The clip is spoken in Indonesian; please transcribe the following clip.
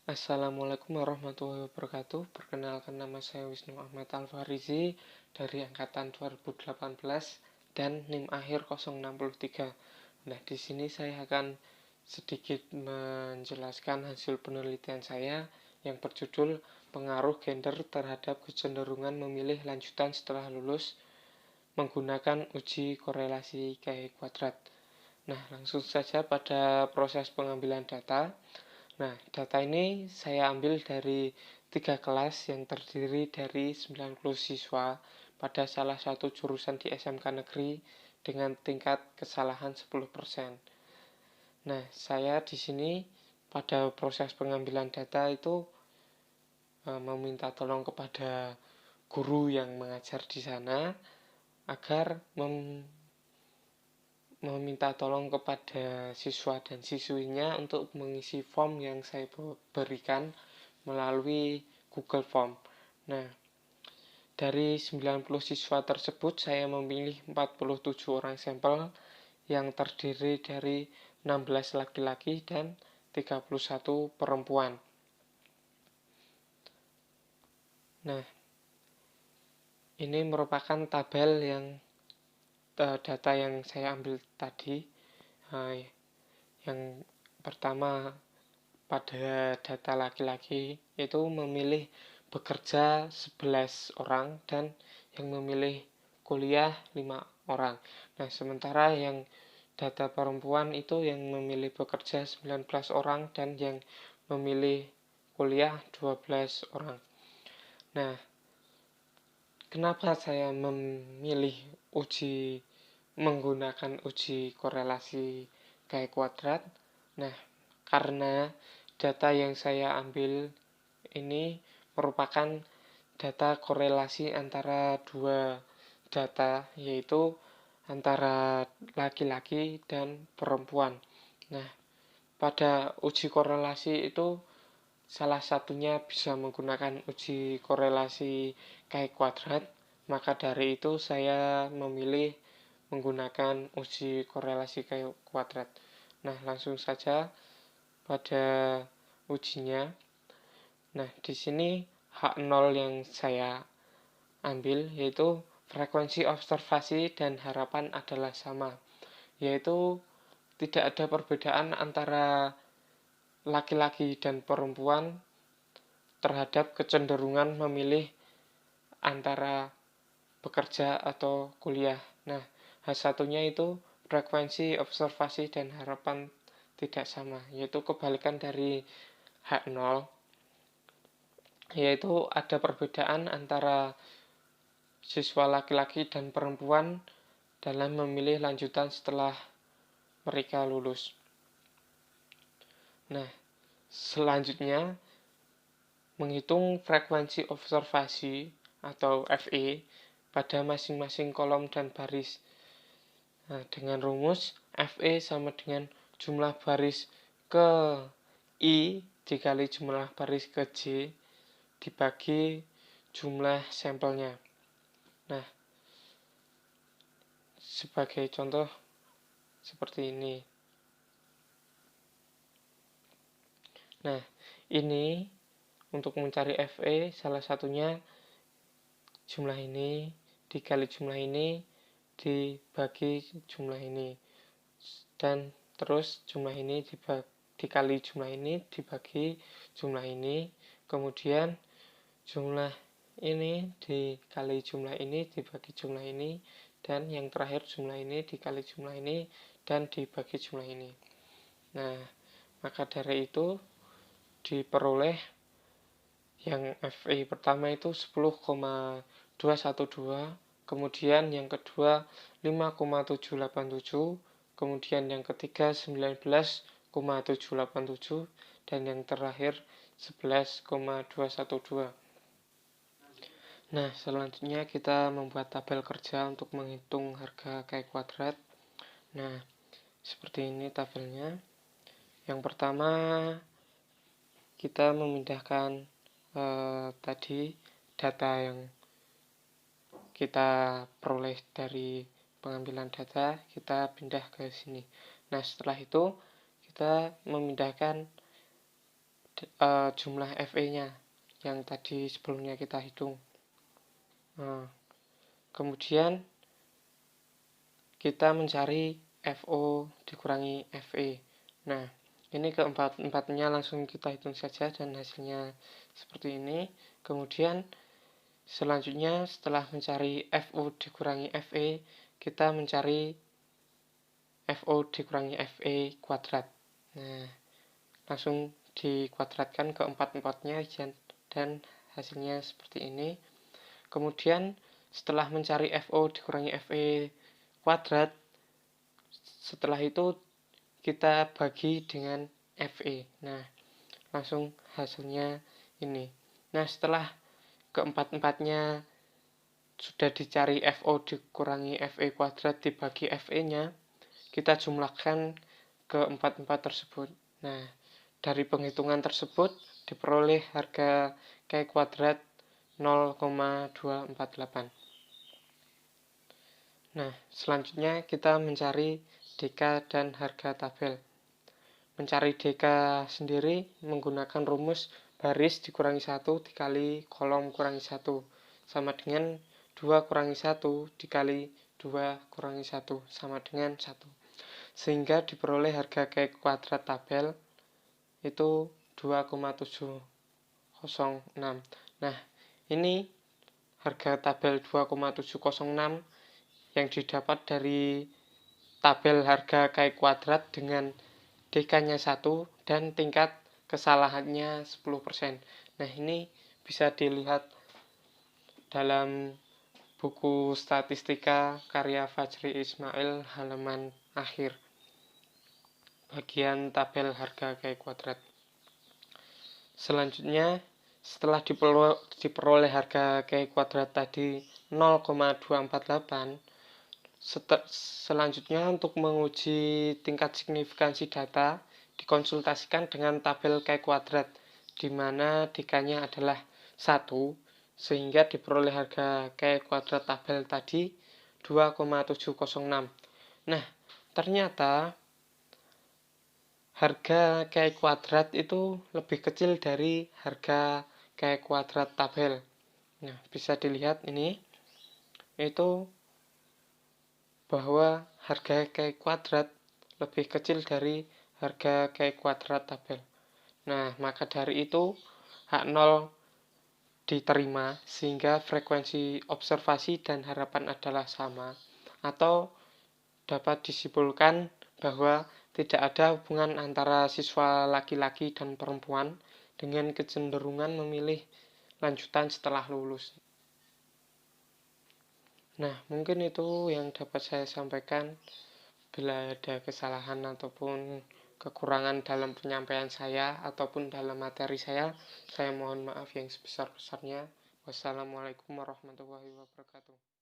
Assalamualaikum warahmatullahi wabarakatuh. Perkenalkan, nama saya Wisnu Ahmad Alfarizi dari angkatan 2018 dan NIM akhir 063. Nah, di sini saya akan sedikit menjelaskan hasil penelitian saya yang berjudul pengaruh gender terhadap kecenderungan memilih lanjutan setelah lulus menggunakan uji korelasi K-kuadrat. Nah, langsung saja pada proses pengambilan data. Nah, data ini saya ambil dari 3 kelas yang terdiri dari 90 siswa pada salah satu jurusan di SMK negeri dengan tingkat kesalahan 10%. Nah, saya di sini pada proses pengambilan data itu meminta tolong kepada guru yang mengajar di sana agar meminta tolong kepada siswa dan siswinya untuk mengisi form yang saya berikan melalui Google Form. Nah, dari 90 siswa tersebut saya memilih 47 orang sampel yang terdiri dari 16 laki-laki dan 31 perempuan. Nah, ini merupakan tabel yang data yang saya ambil tadi. Yang pertama, pada data laki-laki itu memilih bekerja 11 orang dan yang memilih kuliah 5 orang. Nah, sementara yang data perempuan itu yang memilih bekerja 19 orang dan yang memilih kuliah 12 orang. Nah, kenapa saya memilih menggunakan uji korelasi K-kuadrat? Nah, karena data yang saya ambil ini merupakan data korelasi antara dua data, yaitu antara laki-laki dan perempuan. Nah, pada uji korelasi itu salah satunya bisa menggunakan uji korelasi K-kuadrat, maka dari itu saya memilih menggunakan uji korelasi K-kuadrat. Nah, langsung saja pada ujinya. Nah, di sini H0 yang saya ambil yaitu frekuensi observasi dan harapan adalah sama, yaitu tidak ada perbedaan antara laki-laki dan perempuan terhadap kecenderungan memilih antara bekerja atau kuliah. Nah, H1-nya itu frekuensi observasi dan harapan tidak sama, yaitu kebalikan dari H0, yaitu ada perbedaan antara siswa laki-laki dan perempuan dalam memilih lanjutan setelah mereka lulus. Nah, selanjutnya menghitung frekuensi observasi atau FE pada masing-masing kolom dan baris. Nah, dengan rumus FE sama dengan jumlah baris ke I dikali jumlah baris ke J dibagi jumlah sampelnya. Nah, sebagai contoh seperti ini. Nah, ini untuk mencari FE salah satunya jumlah ini dikali jumlah ini dibagi jumlah ini, dan terus jumlah ini dikali jumlah ini dibagi jumlah ini, kemudian jumlah ini dikali jumlah ini dibagi jumlah ini, dan yang terakhir jumlah ini dikali jumlah ini dan dibagi jumlah ini. Nah, maka dari itu diperoleh yang FE pertama itu 10,212, kemudian yang kedua 5,787, kemudian yang ketiga 19,787, dan yang terakhir 11,212. Nah, selanjutnya kita membuat tabel kerja untuk menghitung harga K-kuadrat. Nah, seperti ini tabelnya. Yang pertama, kita memindahkan tadi data yang kita peroleh dari pengambilan data, kita pindah ke sini. Nah, setelah itu kita memindahkan jumlah FE-nya yang tadi sebelumnya kita hitung. Nah, kemudian kita mencari FO dikurangi FE. Nah, ini keempat-empatnya langsung kita hitung saja dan hasilnya seperti ini. Kemudian selanjutnya setelah mencari FO dikurangi FE, kita mencari FO dikurangi FE kuadrat. Nah, langsung dikuadratkan keempat-empatnya dan hasilnya seperti ini. Kemudian setelah mencari FO dikurangi FE kuadrat, setelah itu kita bagi dengan FE. Nah, langsung hasilnya ini. Nah, setelah keempat-empatnya sudah dicari FO dikurangi FE kuadrat dibagi FE-nya, kita jumlahkan keempat-empat tersebut. Nah, dari penghitungan tersebut diperoleh harga K kuadrat 0,248. Nah, selanjutnya kita mencari DK dan harga tabel. Mencari DK sendiri menggunakan rumus baris dikurangi 1 dikali kolom kurangi 1 sama dengan 2 kurangi 1 dikali 2 kurangi 1 sama dengan 1. Sehingga diperoleh harga K kuadrat tabel itu 2,706. Nah, ini harga tabel 2,706 yang didapat dari tabel harga K kuadrat dengan DK-nya 1 dan tingkat kesalahannya 10%. Nah, ini bisa dilihat dalam buku statistika karya Fajri Ismail halaman akhir. Bagian tabel harga K kuadrat. Selanjutnya, setelah diperoleh harga K kuadrat tadi 0,248, selanjutnya untuk menguji tingkat signifikansi data dikonsultasikan dengan tabel K kuadrat, di mana DK-nya adalah 1, sehingga diperoleh harga K kuadrat tabel tadi 2,706. Nah, ternyata harga K kuadrat itu lebih kecil dari harga K kuadrat tabel. Nah, bisa dilihat ini, itu bahwa harga K kuadrat lebih kecil dari harga K kuadrat tabel. Nah, maka dari itu H0 diterima sehingga frekuensi observasi dan harapan adalah sama, atau dapat disimpulkan bahwa tidak ada hubungan antara siswa laki-laki dan perempuan dengan kecenderungan memilih lanjutan setelah lulus. Nah, mungkin itu yang dapat saya sampaikan. Bila ada kesalahan ataupun kekurangan dalam penyampaian saya ataupun dalam materi saya mohon maaf yang sebesar-besarnya. Wassalamualaikum warahmatullahi wabarakatuh.